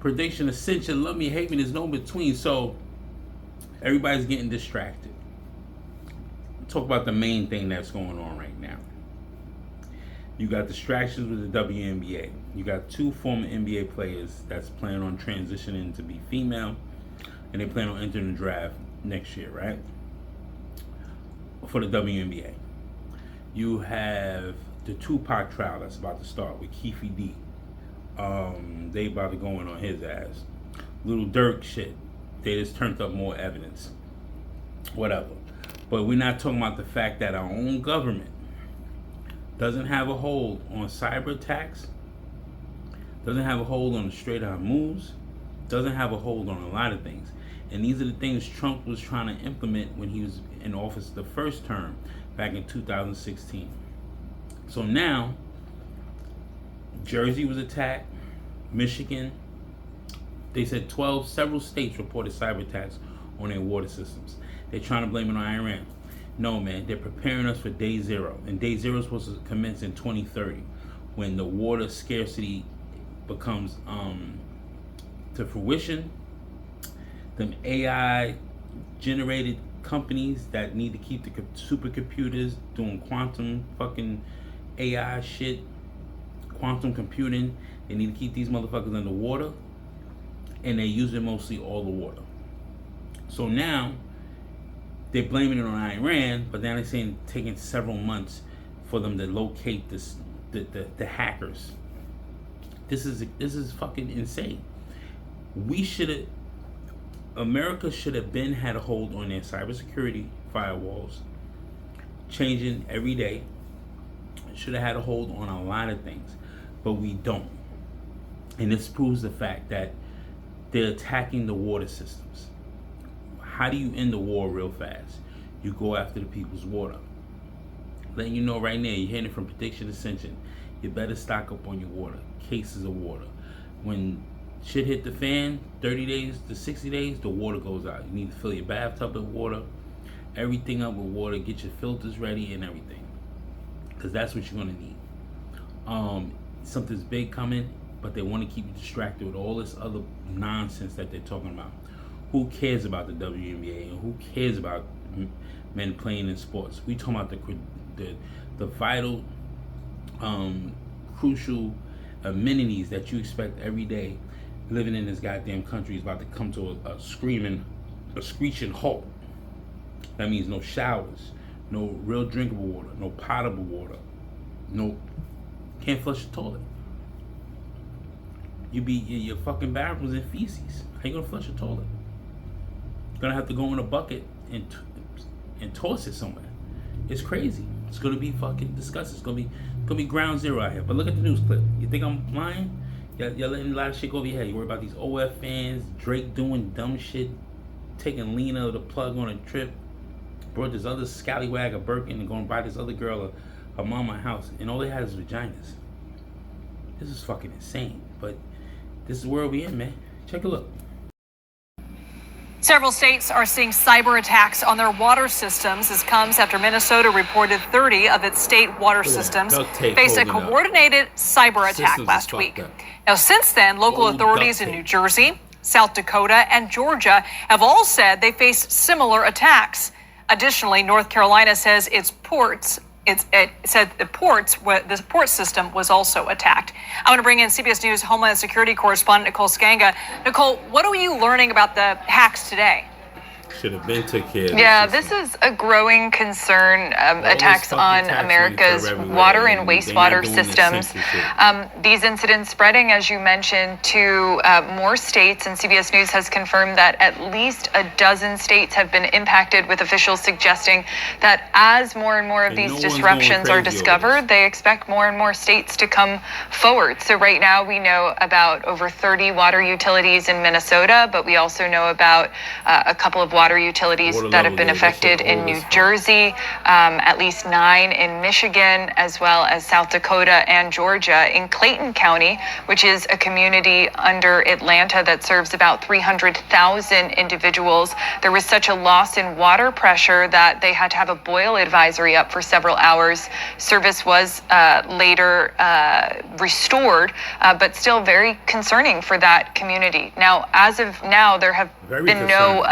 prediction, ascension, love me, hate me, there's no between. So everybody's getting distracted. Talk about the main thing that's going on right now. You got distractions with the WNBA. You got 2 former NBA players that's planning on transitioning to be female, and they plan on entering the draft next year, right? For the WNBA. You have the Tupac trial that's about to start with Keefe D. They about to go in on his ass. Little Dirk shit. They just turned up more evidence. Whatever. But we're not talking about the fact that our own government doesn't have a hold on cyber attacks, doesn't have a hold on the Strait of Hormuz, doesn't have a hold on a lot of things. And these are the things Trump was trying to implement when he was in office the first term back in 2016. So now, Jersey was attacked, Michigan, they said several states reported cyber attacks on their water systems. They're trying to blame it on Iran. No, man, they're preparing us for day zero. And day zero is supposed to commence in 2030 when the water scarcity becomes to fruition. Them AI generated companies that need to keep the supercomputers doing quantum fucking AI shit, quantum computing. They need to keep these motherfuckers underwater, and they're using mostly all the water. So now they're blaming it on Iran, but now they're saying it's taking several months for them to locate the hackers. This is fucking insane. America should have been had a hold on their cybersecurity firewalls, changing every day. Should have had a hold on a lot of things, but we don't. And this proves the fact that they're attacking the water systems. How do you end the war real fast? You go after the people's water. Letting you know right now, you're hearing it from Prediction Ascension. You better stock up on your water, cases of water. When shit hit the fan, 30 days to 60 days, the water goes out. You need to fill your bathtub with water, everything up with water, get your filters ready and everything. Because that's what you're going to need. Something's big coming, but they want to keep you distracted with all this other nonsense that they're talking about. Who cares about the WNBA and who cares about men playing in sports? We talking about the vital, crucial amenities that you expect every day. Living in this goddamn country is about to come to a screeching halt. That means no showers, no real drinkable water, no potable water, can't flush the toilet. Your fucking bathrooms in feces. How you gonna flush a toilet? You're gonna have to go in a bucket and toss it somewhere. It's crazy. It's gonna be fucking disgusting. It's gonna be ground zero out here. But look at the news clip. You think I'm lying? You're letting a lot of shit go over your head. You worry about these OF fans, Drake doing dumb shit, taking Lena the plug on a trip, brought this other scallywag a Birkin and going to buy this other girl a mama house, and all they had is vaginas. This is fucking insane. But this is where we in, man. Check a look. Several states are seeing cyber attacks on their water systems. This comes after Minnesota reported 30 of its state water systems faced a coordinated cyber attack last week. Now, since then, local authorities in New Jersey, South Dakota, and Georgia have all said they faced similar attacks. Additionally, North Carolina says its ports the port system was also attacked. I want to bring in CBS News Homeland Security correspondent Nicole Skanga. Nicole, what are you learning about the hacks today? Should have been took care of. Yeah, this is a growing concern, attacks on America's water and wastewater systems. These incidents spreading, as you mentioned, to more states, and CBS News has confirmed that at least a dozen states have been impacted, with officials suggesting that as more and more of these disruptions are discovered, they expect more and more states to come forward. So right now we know about over 30 water utilities in Minnesota, but we also know about a couple of water wastewater utilities that have been affected in New Jersey, at least 9 in Michigan, as well as South Dakota and Georgia. In Clayton County, which is a community under Atlanta that serves about 300,000 individuals, there was such a loss in water pressure that they had to have a boil advisory up for several hours. Service was later restored, but still very concerning for that community. Now, as of now, there have been no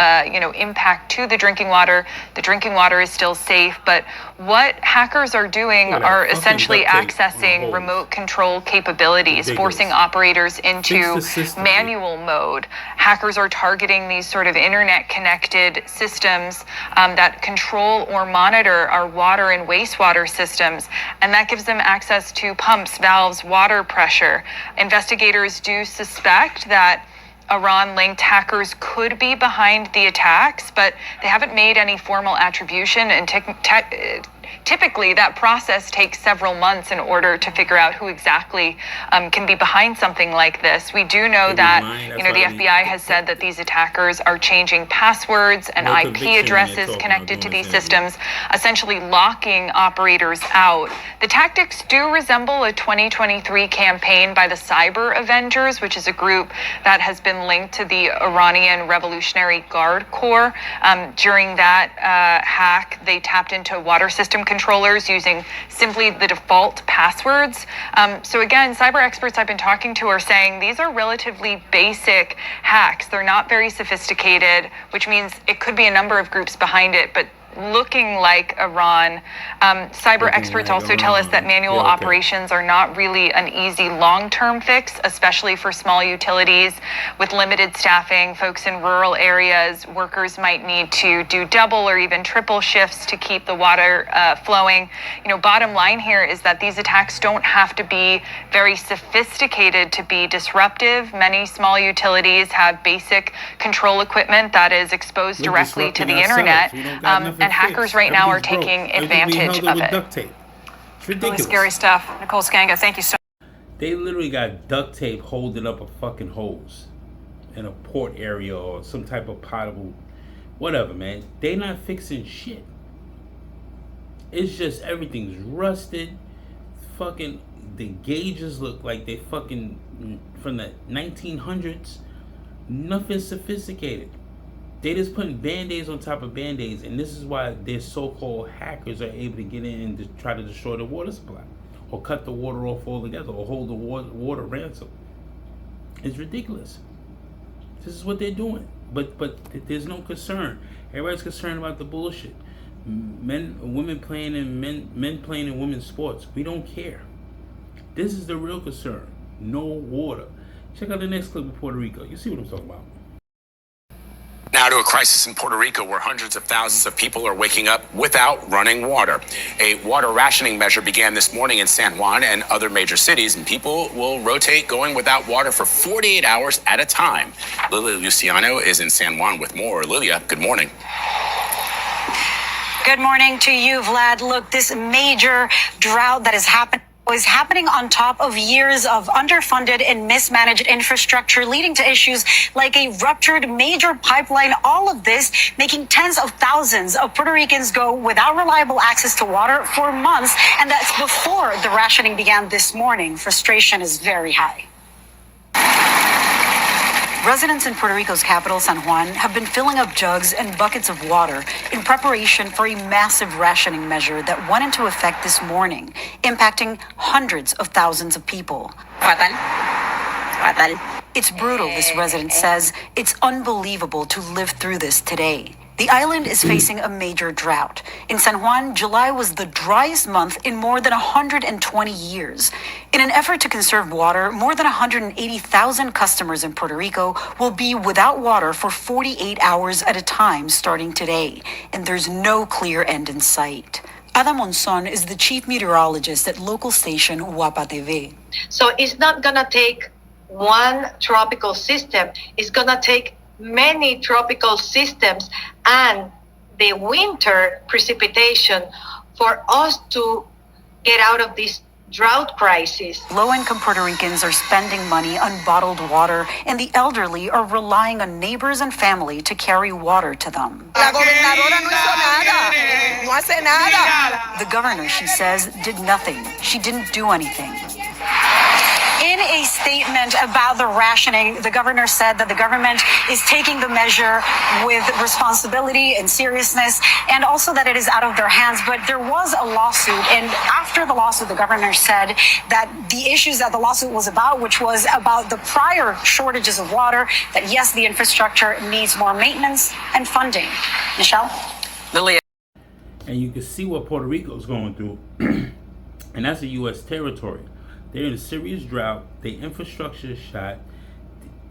impact to the drinking water. The drinking water is still safe, but what hackers are doing are essentially accessing remote control capabilities, forcing operators into manual mode. Hackers are targeting these sort of internet connected systems that control or monitor our water and wastewater systems, and that gives them access to pumps, valves, water pressure. Investigators do suspect that Iran-linked hackers could be behind the attacks, but they haven't made any formal attribution, and typically that process takes several months in order to figure out who exactly can be behind something like this. We do know that the FBI has said that these attackers are changing passwords and IP addresses connected to these systems, essentially locking operators out. The tactics do resemble a 2023 campaign by the Cyber Avengers, which is a group that has been linked to the Iranian Revolutionary Guard Corps. During that hack, they tapped into water system controllers using simply the default passwords. So again, cyber experts I've been talking to are saying these are relatively basic hacks. They're not very sophisticated, which means it could be a number of groups behind it, but looking like Iran. Cyber experts also tell us that manual operations are not really an easy long-term fix, especially for small utilities with limited staffing. Folks in rural areas, workers might need to do double or even triple shifts to keep the water flowing. Bottom line here is that these attacks don't have to be very sophisticated to be disruptive. Many small utilities have basic control equipment that is exposed directly to the internet. And hackers right now are taking advantage of it. Duct tape. It's ridiculous. Really scary stuff. Nicole Skanga, thank you so much. They literally got duct tape holding up a fucking hose in a port area or some type of potable, whatever, man. They not fixing shit. It's just everything's rusted. Fucking the gauges look like they fucking from the 1900s. Nothing sophisticated. They just putting band-aids on top of band-aids, and this is why their so-called hackers are able to get in and to try to destroy the water supply, or cut the water off altogether, or hold the water ransom. It's ridiculous. This is what they're doing, but there's no concern. Everybody's concerned about the bullshit. Women playing in men playing in women's sports. We don't care. This is the real concern. No water. Check out the next clip of Puerto Rico. You see what I'm talking about. Now to a crisis in Puerto Rico where hundreds of thousands of people are waking up without running water. A water rationing measure began this morning in San Juan and other major cities, and people will rotate going without water for 48 hours at a time. Lilia Luciano is in San Juan with more. Lilia, good morning. Good morning to you, Vlad. Look, this major drought that is happening on top of years of underfunded and mismanaged infrastructure, leading to issues like a ruptured major pipeline. All of this making tens of thousands of Puerto Ricans go without reliable access to water for months. And that's before the rationing began this morning. Frustration is very high. Residents in Puerto Rico's capital, San Juan, have been filling up jugs and buckets of water in preparation for a massive rationing measure that went into effect this morning, impacting hundreds of thousands of people. It's brutal, this resident says. It's unbelievable to live through this today. The island is facing a major drought. In San Juan, July was the driest month in more than 120 years. In an effort to conserve water, more than 180,000 customers in Puerto Rico will be without water for 48 hours at a time starting today, and there's no clear end in sight. Ada Monzon is the chief meteorologist at local station Guapa TV. So it's not gonna take one tropical system, it's gonna take many tropical systems and the winter precipitation for us to get out of this drought crisis. Low-income Puerto Ricans are spending money on bottled water, and the elderly are relying on neighbors and family to carry water to them. La gobernadora no hizo nada. No hace nada. The governor, she says, did nothing. She didn't do anything. In a statement about the rationing, the governor said that the government is taking the measure with responsibility and seriousness, and also that it is out of their hands. But there was a lawsuit, and after the lawsuit, the governor said that the issues that the lawsuit was about, which was about the prior shortages of water, that yes, the infrastructure needs more maintenance and funding. Michelle? Lilia. And you can see what Puerto Rico is going through, and that's a U.S. territory. They're in a serious drought. Their infrastructure is shot.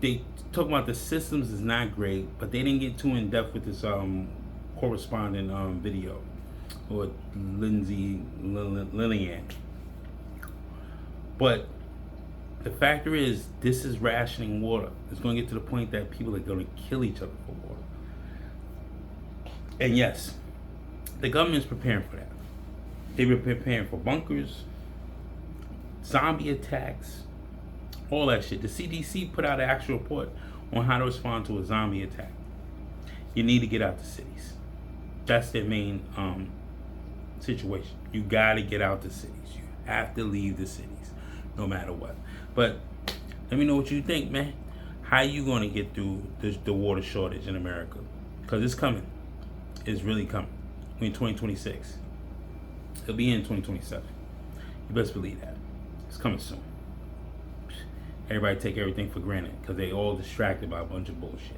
They talk about the systems is not great, but they didn't get too in depth with this corresponding video or Lillian. But the factor is, this is rationing water. It's going to get to the point that people are going to kill each other for water. And yes, the government's preparing for that. They were preparing for bunkers, zombie attacks, all that shit. The CDC put out an actual report on how to respond to a zombie attack. You need to get out the cities. That's their main situation. You gotta get out the cities. You have to leave the cities, no matter what. But let me know what you think, man. How you gonna get through the water shortage in America? Because it's coming. It's really coming. We're in 2026. It'll be in 2027. You best believe that. It's coming soon. Everybody take everything for granted because they all distracted by a bunch of bullshit.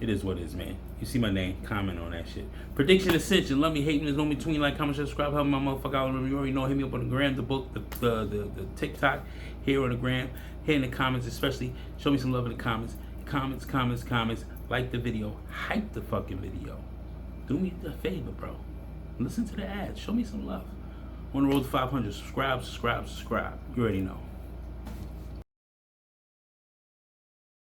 It is what it is, man. You see my name, comment on that shit. Prediction Ascension. Love me, hate me. There's no between. Like, comment, subscribe, help my motherfucker out. You already know. Hit me up on the gram, the book, the TikTok, here on the gram, here in the comments, especially. Show me some love in the comments. Comments. Like the video. Hype the fucking video. Do me a favor, bro. Listen to the ads. Show me some love. On the road to 500. Subscribe. You already know.